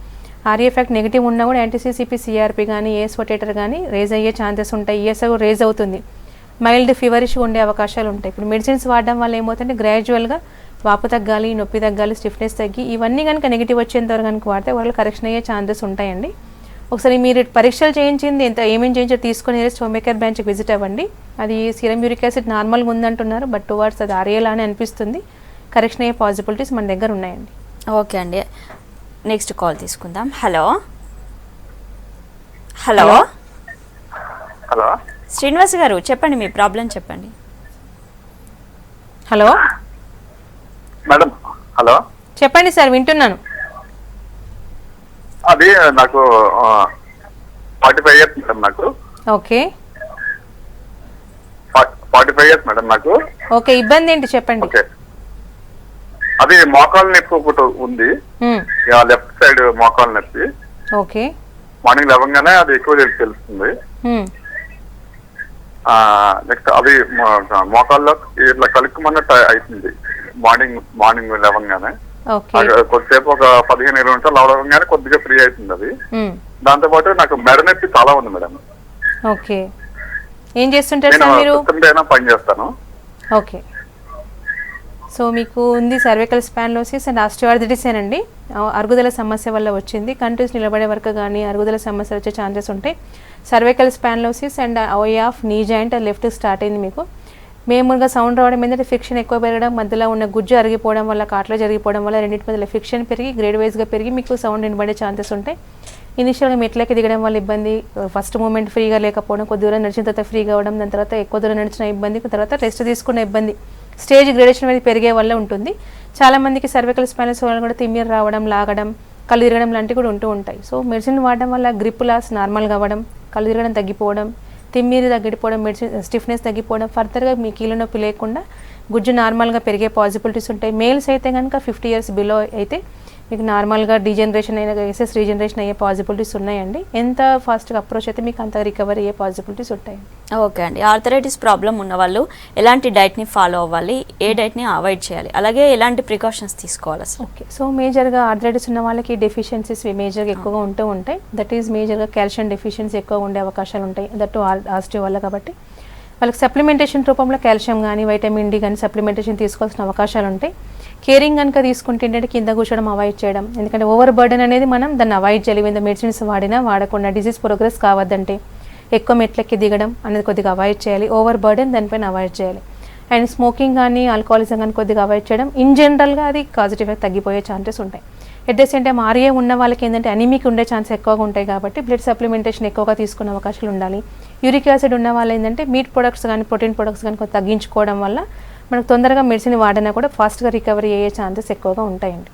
ఆర్ఏ ఎఫెక్ట్ నెగిటివ్ ఉన్నా కూడా యాంటీసీసీపీ, సిఆర్పీ కానీ ఏఎస్ పొటేటర్ కానీ రేజ్ అయ్యే ఛాన్సెస్ ఉంటాయి. ఈఎస్ఐ రేజ్ అవుతుంది, మైల్డ్ ఫీవరిష్ ఉండే అవకాశాలు ఉంటాయి. ఇప్పుడు మెడిసిన్స్ వాడడం వల్ల ఏమవుతుందంటే గ్రాడ్యువల్గా వాపు తగ్గాలి, నొప్పి తగ్గాలి, స్టిఫ్నెస్ తగ్గి ఇవన్నీ కనుక నెగిటివ్ వచ్చేంత వరకు కనుక వాడితే వాళ్ళు కరెక్షన్ అయ్యే ఛాన్సెస్ ఉంటాయండి. ఒకసారి మీరు పరీక్షలు చేయించింది ఏమేం చేయించారు తీసుకొని హోమ్ కేర్ బ్రాంచ్కి విజిట్ అవ్వండి. అది సీరం యూరిక్ యాసిడ్ నార్మల్గా ఉందంటున్నారు, బట్ టువర్డ్స్ అది ఆర్ఏలా అని అనిపిస్తుంది. కరెక్షన్ అయ్యే పాసిబిలిటీస్ మన దగ్గర ఉన్నాయండి. ఓకే అండి, నెక్స్ట్ కాల్ తీసుకుందాం. హలో హలో హలో శ్రీనివాస్ గారు చెప్పండి, మీ ప్రాబ్లం చెప్పండి. Hello madam. హలో చెప్పండి సార్, వింటున్నాను. అది నాకు 45 years మేడం. నాకు ఓకే 45 years మేడం నాకు. ఓకే, ఇబ్బంది ఏంటి చెప్పండి. ఓకే, అది మోకాలు నొప్పి ఒకటి ఉంది, లెఫ్ట్ సైడ్ మోకాలు నొప్పి. ఓకే, మార్నింగ్ లేవగానే అది ఎక్కువ తెలుస్తుంది. నెక్స్ట్ అది మోకాల్లో ఇట్లా కలుక్కుమన్నట్టు అవుతుంది మార్నింగ్ లేవగానే. కొద్దిసేపు ఒక 15-20 నిమిషాలు అవగానే కొద్దిగా ఫ్రీ అవుతుంది అది. దాంతో పాటు నాకు మెడ నొప్పి చాలా ఉంది మేడం. ఓకే, ఏం చేస్తుంటారు సార్ మీరు? పని చేస్తాను. ఓకే, సో మీకు ఉంది సర్వికల్ స్పాన్లోసిస్ అండ్ ఆస్టియోఆర్థరైటిస్ ఏనండి. అరుగుదల సమస్య వల్ల వచ్చింది. కంటిన్యూస్ నిలబడే వరకు కానీ అరుగుదల సమస్య వచ్చే ఛాన్సెస్ ఉంటాయి. Cervical spondylosis and OA of knee joint left start అయింది మీకు. మేముగా సౌండ్ రావడం ఏంటంటే ఫ్రిక్షన్ ఎక్కువ పెరగడం, మధ్యలో ఉన్న గుజ్జు అరిగిపోవడం వల్ల, కాట్లో జరిగిపోవడం వల్ల రెండింటి మధ్యలో ఫ్రిక్షన్ పెరిగి గ్రేడ్ వైజ్గా పెరిగి మీకు సౌండ్ వినబడే ఛాన్సెస్ ఉంటాయి. ఇనిషియల్గా మెట్లకి దిగడం వల్ల ఇబ్బంది, ఫస్ట్ మూమెంట్ ఫ్రీగా లేకపోవడం, కొద్ది దూరం నడిచిన తర్వాత ఫ్రీగా అవ్వడం, దాని తర్వాత ఎక్కువ దూరం నడిచిన ఇబ్బంది, తర్వాత రెస్ట్ తీసుకున్న ఇబ్బంది, స్టేజ్ గ్రేడేషన్ అనేది పెరిగే వల్ల ఉంటుంది. చాలామందికి సర్వికల్ స్పైనస్ వల్ల కూడా తిమ్మిరి రావడం, లాగడం, కళ్ళు తిరగడం లాంటివి కూడా ఉంటూ ఉంటాయి. సో మెడిసిన్ వాడడం వల్ల గ్రిప్ లాస్ నార్మల్గా అవ్వడం, కళ్ళు తిరగడం తగ్గిపోవడం, తిమ్మిరి తగ్గిపోవడం, మెడిసిన్ స్టిఫ్నెస్ తగ్గిపోవడం, ఫర్దర్గా మీ కీళ్ళ నొప్పి లేకుండా గుజ్జు నార్మల్గా పెరిగే పాసిబిలిటీస్ ఉంటాయి. మేల్స్ అయితే కనుక 50 years బిలో అయితే మీకు నార్మల్గా డీజనరేషన్ అయిన ఎస్ఎస్ రీజనరేషన్ అయ్యే పాసిబిలిటీస్ ఉన్నాయండి. ఎంత ఫాస్ట్గా అప్రోచ్ అయితే మీకు అంత రికవరీ అయ్యే పాసిబిలిటీస్ ఉంటాయి. ఓకే అండి, ఆర్థరైటిస్ ప్రాబ్లం ఉన్న వాళ్ళు ఎలాంటి డైట్ని ఫాలో అవ్వాలి, ఏ డైట్ని అవాయిడ్ చేయాలి, అలాగే ఎలాంటి ప్రికాషన్స్ తీసుకోవాలి అసలు? ఓకే, సో మేజర్గా ఆర్థరైటిస్ ఉన్న వాళ్ళకి డెఫిషియన్సీస్ మేజర్గా ఎక్కువగా ఉంటూ ఉంటాయి. దట్ ఈజ్ మేజర్గా కాల్షియం డెఫిషియన్సీ ఎక్కువ ఉండే అవకాశాలు ఉంటాయి, దట్ ఆస్టియో వల్ల. కాబట్టి వాళ్ళకి సప్లిమెంటేషన్ రూపంలో కాల్షియం కానీ వైటమిన్ డి కానీ సప్లిమెంటేషన్ తీసుకోవాల్సిన అవకాశాలు ఉంటాయి. కేరింగ్ కనుక తీసుకుంటే ఏంటంటే కింద కూర్చోడం అవాయిడ్ చేయడం, ఎందుకంటే ఓవర్ బర్డెన్ అనేది మనం దాన్ని అవాయిడ్ చేయాలి. మీద మెడిసిన్స్ వాడినా వాడకుండా డిసీజ్ ప్రోగ్రెస్ కావద్దంటే ఎక్కువ మెట్లెక్కి దిగడం అనేది కొద్దిగా అవాయిడ్ చేయాలి. ఓవర్ బర్డెన్ దానిపైన అవాయిడ్ చేయాలి. అండ్ స్మోకింగ్ కానీ ఆల్కహాలిజం కానీ కొద్దిగా అవాయిడ్ చేయడం. ఇన్ జనరల్గా అది కాజిటివ్ ఎఫెక్ట్ తగ్గిపోయే ఛాన్సెస్ ఉంటాయి. At the same time RA ఉన్న వాళ్ళకి ఏంటంటే అనీమిక్ ఉండే ఛాన్స్ ఎక్కువగా ఉంటాయి కాబట్టి బ్లడ్ సప్లిమెంటేషన్ ఎక్కువగా తీసుకునే అవకాశాలు ఉండాలి. యూరిక్ యాసిడ్ ఉన్న వాళ్ళు ఏంటంటే మీట్ ప్రొడక్ట్స్ కానీ ప్రోటీన్ ప్రొడక్ట్స్ కానీ కొంచెం తగ్గించుకోవడం వల్ల మనకు తొందరగా మెడిసిన్ వాడినా కూడా ఫాస్ట్గా రికవరీ అయ్యే ఛాన్సెస్ ఎక్కువగా ఉంటాయండి.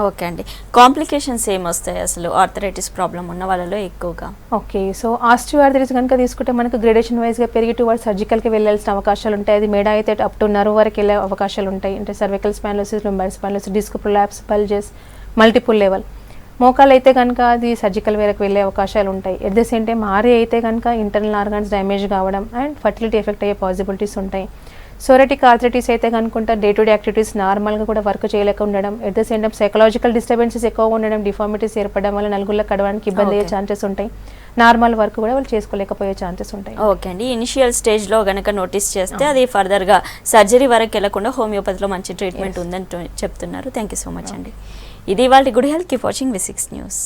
ఓకే అండి. కాంప్లికేషన్స్ ఏమొస్తాయి అసలు ఆర్థరైటిస్ ప్రాబ్లం ఉన్న వాళ్ళలో ఎక్కువగా? ఓకే, సో ఆస్టియోఆర్థరైటిస్ కనుక తీసుకుంటే మనకు గ్రేడేషన్ వైజ్గా పెరిగి టువర్డ్స్ సర్జికల్కి వెళ్ళాల్సిన అవకాశాలు ఉంటాయి. అది మెడ అయితే అప్ టు నర్వ్ వరకు వెళ్ళే అవకాశాలు ఉంటాయి. అంటే cervical spondylosis, lumbar spondylosis, disc prolapse, bulges, multiple level. మోకాలు అయితే కనుక అది సర్జికల్ వరకు వెళ్ళే అవకాశాలు ఉంటాయి. At the same time RA అయితే కనుక ఇంటర్నల్ ఆర్గాన్స్ డ్యామేజ్ కావడం అండ్ ఫర్టిలిటీ ఎఫెక్ట్ అయ్యే పాసిబిలిటీస్ ఉంటాయి. సోరెటిక్ ఆర్థరైటిస్ అయితే కనుకుంటే డే టు డే యాక్టివిటీస్ నార్మల్గా కూడా వర్క్ చేయలేక ఉండడం, at the same time psychological disturbances ఎక్కువగా ఉండడం, డిఫార్మిటీస్ ఏర్పడడం వల్ల నలుగురిలో కడవడానికి ఇబ్బంది అయ్యే ఛాన్సెస్ ఉంటాయి. నార్మల్ వర్క్ కూడా వాళ్ళు చేసుకోలేకపోయే ఛాన్సెస్ ఉంటాయి. ఓకే అండి. ఇనిషియల్ స్టేజ్లో కనుక నోటీస్ చేస్తే అది ఫర్దర్గా సర్జరీ వరకు వెళ్లకుండా హోమియోపతిలో మంచి ట్రీట్మెంట్ ఉందని చెప్తున్నారు. థ్యాంక్ యూ సో మచ్ అండి. ఇది వాళ్ళ good health. Keep watching V6 news.